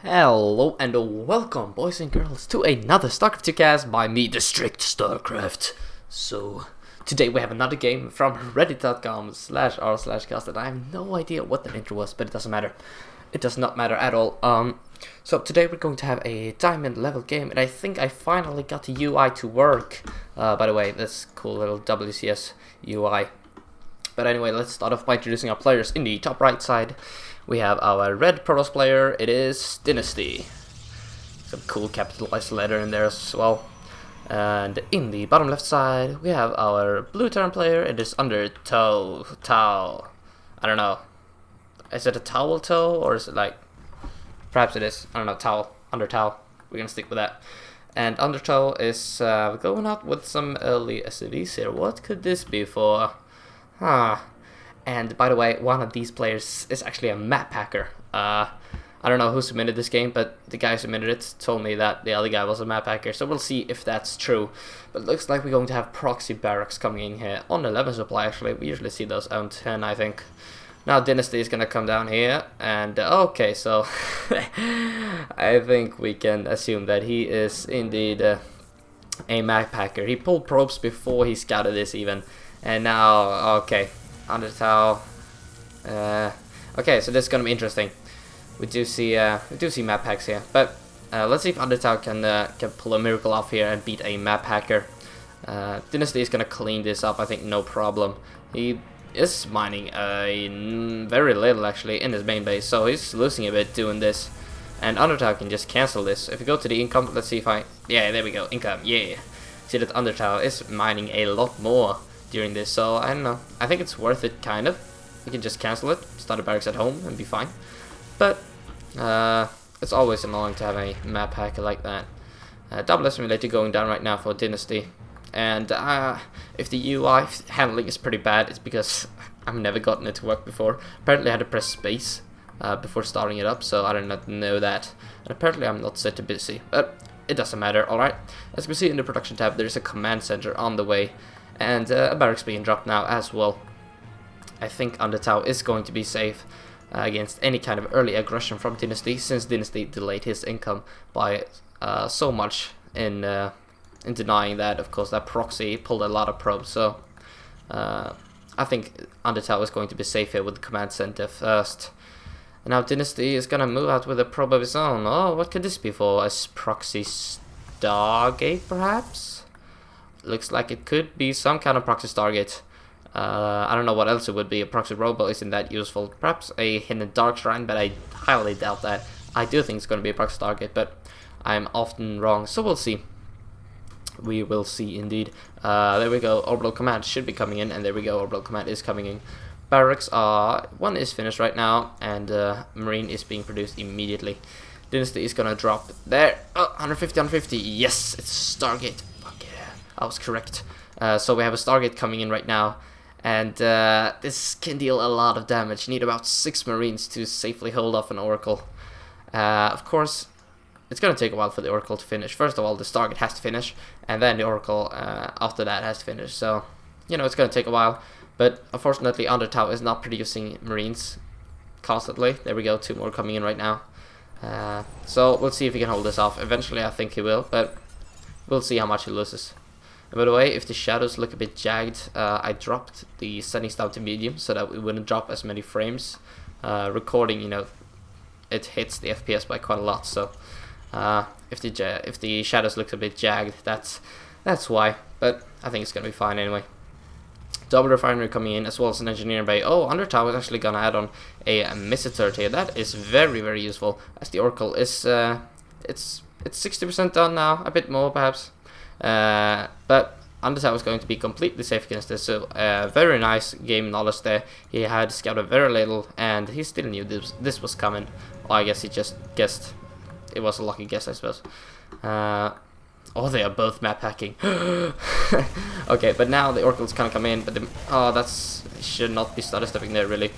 Hello and welcome, boys and girls, to another StarCraft 2 cast by me, the Strict StarCraft. So, today we have another game from reddit.com/r/cast, and I have no idea what the intro was, but it doesn't matter. It does not matter at all. So today we're going to have a diamond level game, and I think I finally got the UI to work. By the way, this cool little WCS UI. But anyway, let's start off by introducing our players. In the top right side, we have our red Protoss player. It is DyNastY. Some cool capitalized letter in there as well. And in the bottom left side, we have our blue Terran player. It is Undertow. I don't know. Is it a towel toe, or is it like... Perhaps it is. I don't know. Towel. Undertow. We're gonna stick with that. And Undertow is going out with some early SCVs here. What could this be for? And by the way, one of these players is actually a maphacker. I don't know who submitted this game, but the guy who submitted it told me that the other guy was a maphacker, so we'll see if that's true. But it looks like we're going to have proxy barracks coming in here on 11 supply. Actually, we usually see those on 10, I think. Now DyNastY is gonna come down here, and okay, so I think we can assume that he is indeed a maphacker. He pulled probes before he scouted this even. And now, okay, Undertow. Okay, so this is gonna be interesting. We do see map hacks here, but let's see if Undertow can pull a miracle off here and beat a map hacker. DyNastY is gonna clean this up, I think, no problem. He is mining very little actually in his main base, so he's losing a bit doing this. And Undertow can just cancel this. If we go to the income, let's see if yeah, there we go, income, yeah. See that Undertow is mining a lot more during this, so I don't know. I think it's worth it, kind of. We can just cancel it, start a barracks at home, and be fine. But it's always annoying to have a map hacker like that. Double assimilator going down right now for DyNastY. And if the UI handling is pretty bad, it's because I've never gotten it to work before. Apparently I had to press space before starting it up, so I did not know that. And apparently I'm not set to busy, but it doesn't matter, alright? As we see in the production tab, there's a command center on the way. And a barracks being dropped now as well. I think Undertow is going to be safe against any kind of early aggression from DyNastY, since DyNastY delayed his income by so much in denying that. Of course, that proxy pulled a lot of probes, so I think Undertow is going to be safe here with the command center first. And now DyNastY is gonna move out with a probe of his own. Oh, what could this be for? A proxy Stargate, perhaps? Looks like it could be some kind of proxy Stargate. I don't know what else it would be. A proxy robo isn't that useful. Perhaps a hidden dark shrine, but I highly doubt that. I do think it's going to be a proxy Stargate, but I'm often wrong, so we'll see. We will see indeed. There we go. Orbital command should be coming in, and there we go. Orbital command is coming in. Barracks one is finished right now, and marine is being produced immediately. DyNastY is gonna drop there. Oh, 150. Yes, it's Stargate. Fuck yeah, I was correct. So we have a Stargate coming in right now, and this can deal a lot of damage. You need about 6 marines to safely hold off an Oracle. Of course, it's gonna take a while for the Oracle to finish. First of all, the Stargate has to finish, and then the Oracle after that has to finish. So, you know, it's gonna take a while. But unfortunately, Undertow is not producing marines constantly. There we go, 2 more coming in right now. So we'll see if he can hold this off. Eventually, I think he will, but we'll see how much he loses. And by the way, if the shadows look a bit jagged, I dropped the settings down to medium so that we wouldn't drop as many frames. Recording, you know, it hits the FPS by quite a lot. So if the shadows look a bit jagged, that's why. But I think it's gonna be fine anyway. Double refinery coming in, as well as an engineering bay. Oh, Undertow is actually gonna add on a missile turret here. That is very, very useful, as the Oracle is it's 60% done now, a bit more perhaps. But Undertow is going to be completely safe against this. So very nice game knowledge there. He had scouted very little, and he still knew this was coming. Well, I guess he just guessed. It was a lucky guess, I suppose. Oh, they are both map hacking. Okay, but now the Oracle's kind of come in, but that's should not be stutter stepping there really.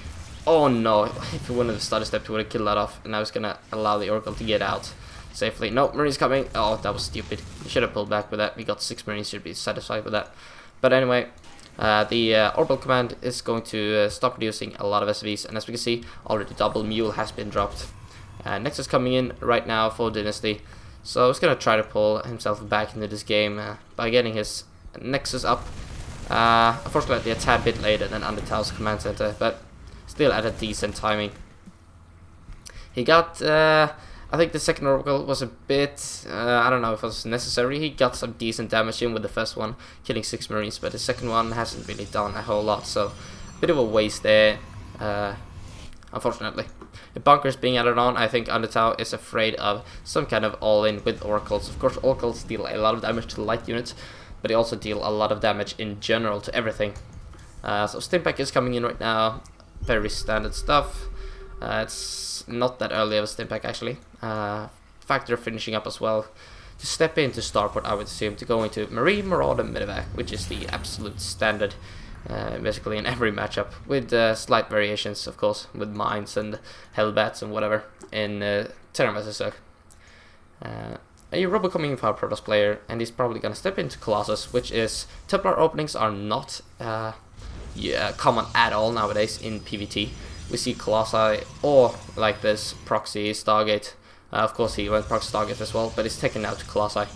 Oh no, if he wouldn't have stutter stepped, he would have killed that off, and now he's gonna allow the Oracle to get out safely. No, Marines coming. Oh, that was stupid. We should have pulled back with that. We got 6 Marines, should be satisfied with that. But anyway, the orbital command is going to stop producing a lot of SVs, and as we can see, already double mule has been dropped. Nexus coming in right now for DyNastY. So he's going to try to pull himself back into this game by getting his Nexus up. Unfortunately a tad bit later than Undertow's command center, but still at a decent timing. He got, I think the second Oracle was a bit, I don't know if it was necessary. He got some decent damage in with the first one, killing 6 Marines, but the second one hasn't really done a whole lot, so a bit of a waste there, unfortunately. The bunkers being added on, I think Undertow is afraid of some kind of all-in with Oracles. Of course, Oracles deal a lot of damage to light units, but they also deal a lot of damage in general to everything. So Stimpack is coming in right now, very standard stuff. It's not that early of a Stimpack actually. Factor finishing up as well. To step into starport, I would assume, to go into Marine, Marauder, Medevac, which is the absolute standard. Basically in every matchup, with slight variations, of course, with mines and hellbats and whatever in Terran vs. Zerg. A Robo coming in for our Protoss player, and he's probably gonna step into Colossus, which is Templar openings are not common at all nowadays in PvT. We see Colossi or like this proxy Stargate. Of course, he went proxy Stargate as well, but he's taken out to Colossi.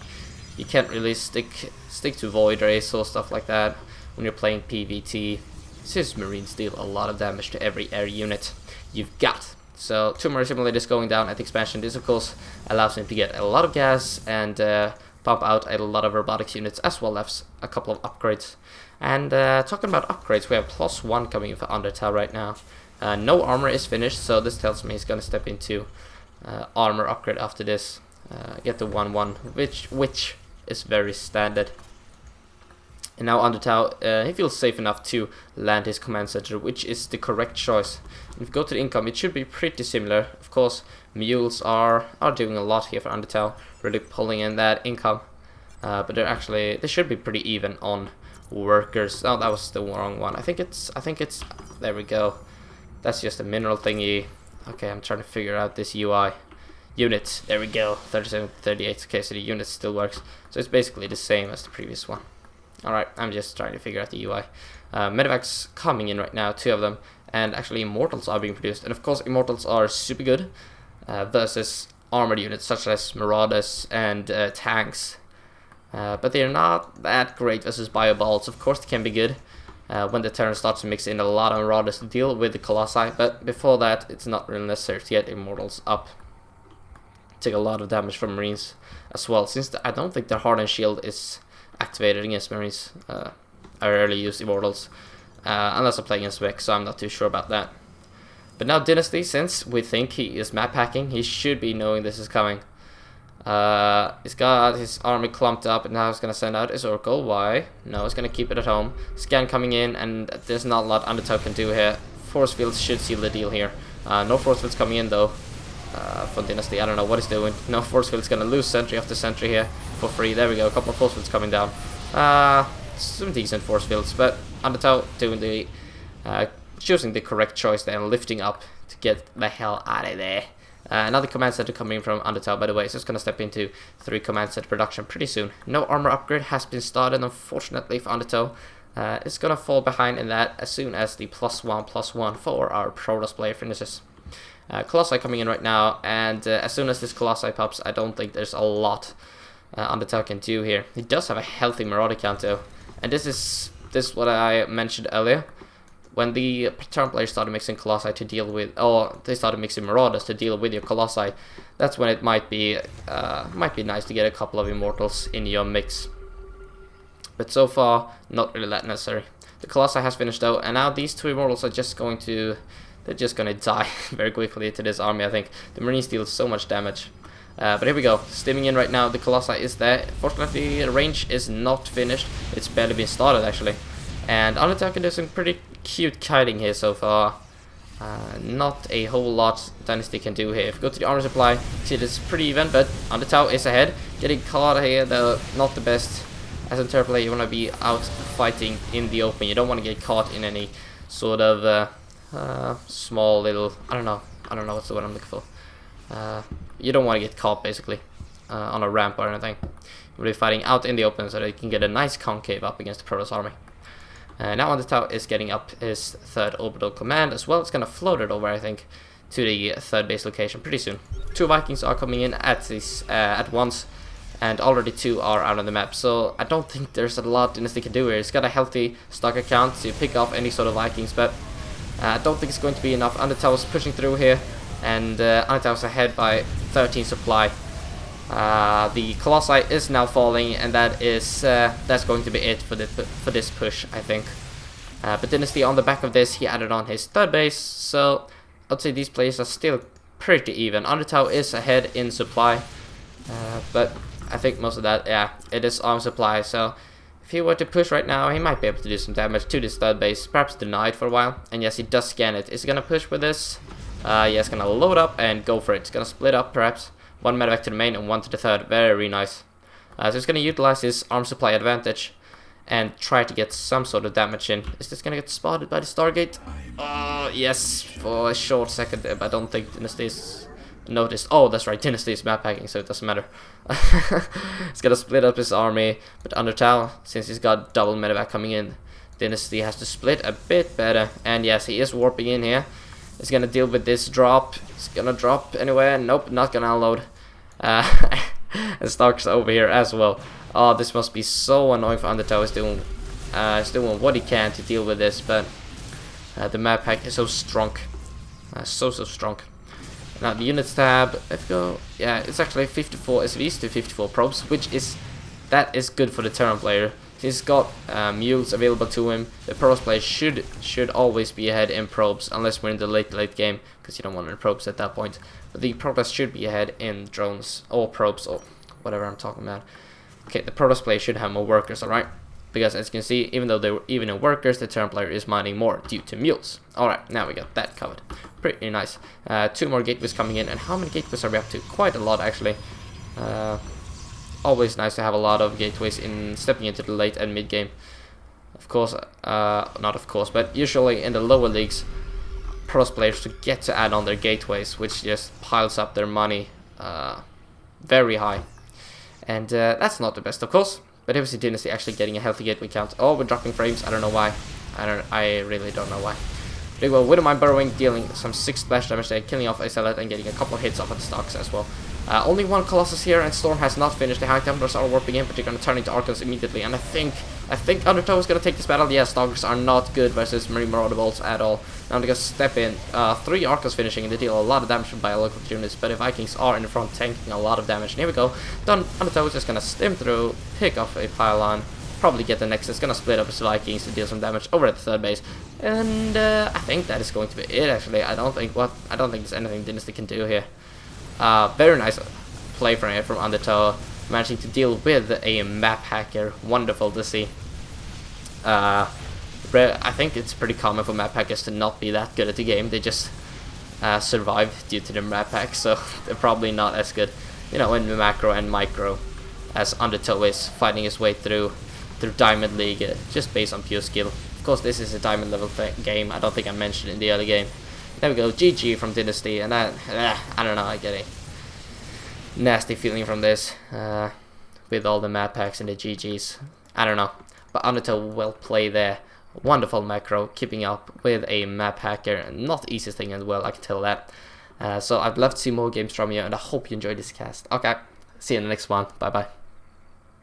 You can't really stick to Void Race or stuff like that when you're playing PvT, since Marines deal a lot of damage to every air unit you've got. So 2 more simulators going down at the expansion. This of course allows him to get a lot of gas and pump out a lot of robotics units, as well as a couple of upgrades. And talking about upgrades, we have +1 coming in for Undertow right now. No armor is finished, so this tells me he's gonna step into armor upgrade after this. Get the 1-1, which is very standard. And now Undertow, he feels safe enough to land his command center, which is the correct choice. If you go to the income, it should be pretty similar. Of course, mules are doing a lot here for Undertow, really pulling in that income. But they should be pretty even on workers. Oh, that was the wrong one. I think it's, there we go. That's just a mineral thingy. Okay, I'm trying to figure out this UI. Unit, there we go, 37, 38. Okay, so the unit still works. So it's basically the same as the previous one. Alright, I'm just trying to figure out the UI. Medevac's coming in right now, 2 of them, and actually Immortals are being produced. And of course, Immortals are super good versus armored units such as Marauders and tanks. But they're not that great versus Bioballs. Of course, they can be good when the Terran starts to mix in a lot of Marauders to deal with the Colossi, but before that, it's not really necessary to get Immortals up. Take a lot of damage from Marines as well, since I don't think their Hardened Shield is activated against Marines. I rarely use Immortals unless I'm playing against Vex, so I'm not too sure about that. But now DyNastY, since we think he is map hacking, he should be knowing this is coming. He's got his army clumped up, and now he's gonna send out his Oracle. Why? No, he's gonna keep it at home. Scan coming in, and there's not a lot Undertow can do here. Force fields should seal the deal here. No force fields coming in though. From DyNastY, I don't know what he's doing. No force field's gonna lose sentry after sentry here for free. There we go, a couple of force fields coming down. Some decent force fields, but Undertow doing the choosing the correct choice there and lifting up to get the hell out of there. Another command center coming from Undertow, by the way, so it's gonna step into 3 command center production pretty soon. No armor upgrade has been started, unfortunately, for Undertow. It's gonna fall behind in that as soon as the +1/+1 for our Protoss player finishes. Colossi coming in right now, and as soon as this Colossi pops, I don't think there's a lot Undertow can do here. He does have a healthy Marauder count though, and this is what I mentioned earlier. When the Terran players started mixing Colossi to deal with, or they started mixing Marauders to deal with your Colossi, that's when it might be nice to get a couple of Immortals in your mix. But so far, not really that necessary. The Colossi has finished though, and now these 2 Immortals are just going to die very quickly to this army, I think. The Marines deal so much damage. But here we go, steaming in right now. The Colossi is there. Fortunately, the range is not finished. It's barely been started, actually. And Undertow can do some pretty cute kiting here so far. Not a whole lot DyNastY can do here. If you go to the armor supply, see it's pretty even, but Undertow is ahead. Getting caught here, though, not the best. As a Terran player, you want to be out fighting in the open. You don't want to get caught in any sort of small little, I don't know what's the word I'm looking for. You don't want to get caught basically on a ramp or anything. You will be fighting out in the open so that you can get a nice concave up against the Protoss army. Now Undertow is getting up his 3rd orbital command as well. It's gonna float it over, I think, to the third base location pretty soon. 2 Vikings are coming in at once, and already 2 are out on the map. So I don't think there's a lot DyNastY can do here. He's got a healthy stock account to pick off any sort of Vikings, but I don't think it's going to be enough. Undertow is pushing through here, and Undertow is ahead by 13 supply. The Colossi is now falling, and that's going to be it for this push, I think. But DyNastY, on the back of this, he added on his third base, so I'd say these players are still pretty even. Undertow is ahead in supply, but I think most of that, yeah, it is arm supply. So if he were to push right now, he might be able to do some damage to this third base, perhaps deny it for a while. And yes, he does scan it. Is he gonna push with this? Yeah, he's gonna load up and go for it. It's gonna split up, perhaps. 1 medevac to the main and 1 to the third. Very nice. So he's gonna utilize his arm supply advantage and try to get some sort of damage in. Is this gonna get spotted by the Stargate? Oh, yes, for a short second there, but I don't think DyNasty's noticed. Oh, that's right, DyNasty's map hacking, so it doesn't matter. He's gonna split up his army, but Undertow, since he's got double medevac coming in, DyNasty has to split a bit better. And yes, he is warping in here. He's gonna deal with this drop. He's gonna drop anywhere. Nope, not gonna unload. And Stark's over here as well. Oh, this must be so annoying for Undertow. He's doing what he can to deal with this, but the map hack is so strong. So strong. Now the units tab, let's go. Yeah, it's actually 54 SVs to 54 probes, which is good for the Terran player. He's got mules available to him. The pros player should always be ahead in probes, unless we're in the late game, because you don't want any probes at that point. But the Protoss should be ahead in drones or probes or whatever I'm talking about. Okay, the Protoss player should have more workers, alright? Because as you can see, even though they were even in workers, the Terran player is mining more due to mules. Alright, now we got that covered. Pretty nice. 2 more gateways coming in, and how many gateways are we up to? Quite a lot, actually. Always nice to have a lot of gateways in stepping into the late and mid game. Of course, not of course, but usually in the lower leagues, Protoss players get to add on their gateways, which just piles up their money very high. And that's not the best, of course. But here we see DyNasty actually getting a healthy gateway count. Oh, we're dropping frames. I don't know why. I really don't know why. Big well, with my burrowing, dealing some 6 splash damage there, killing off a Zealot and getting a couple of hits off at the stocks as well. Only 1 Colossus here, and Storm has not finished. The High Templars are warping in, but they're going to turn into Archons immediately. And I think Undertow is going to take this battle. Yeah, Stalkers are not good versus Marine Marauder Bolts at all. Now they're going to step in. 3 Archons finishing, and they deal a lot of damage by local units. But the Vikings are in the front, tanking a lot of damage. And here we go. Undertow is just going to stim through, pick off a pylon, probably get the Nexus. Going to split up his Vikings to deal some damage over at the third base. And I think that is going to be it. Actually, I don't think there's anything DyNasty can do here. Very nice play from Undertow, managing to deal with a map hacker. Wonderful to see. I think it's pretty common for map hackers to not be that good at the game. They just survive due to their map hack, so they're probably not as good, you know, in macro and micro as Undertow is, fighting his way through Diamond League just based on pure skill. Of course, this is a diamond level game. I don't think I mentioned in the early game. There we go, GG from DyNasty, and I don't know, I get a nasty feeling from this, with all the map packs and the GGs. I don't know, but Undertow well played there. Wonderful macro, keeping up with a map hacker, not the easiest thing as well, I can tell that. So I'd love to see more games from you, and I hope you enjoyed this cast. Okay, see you in the next one, bye bye.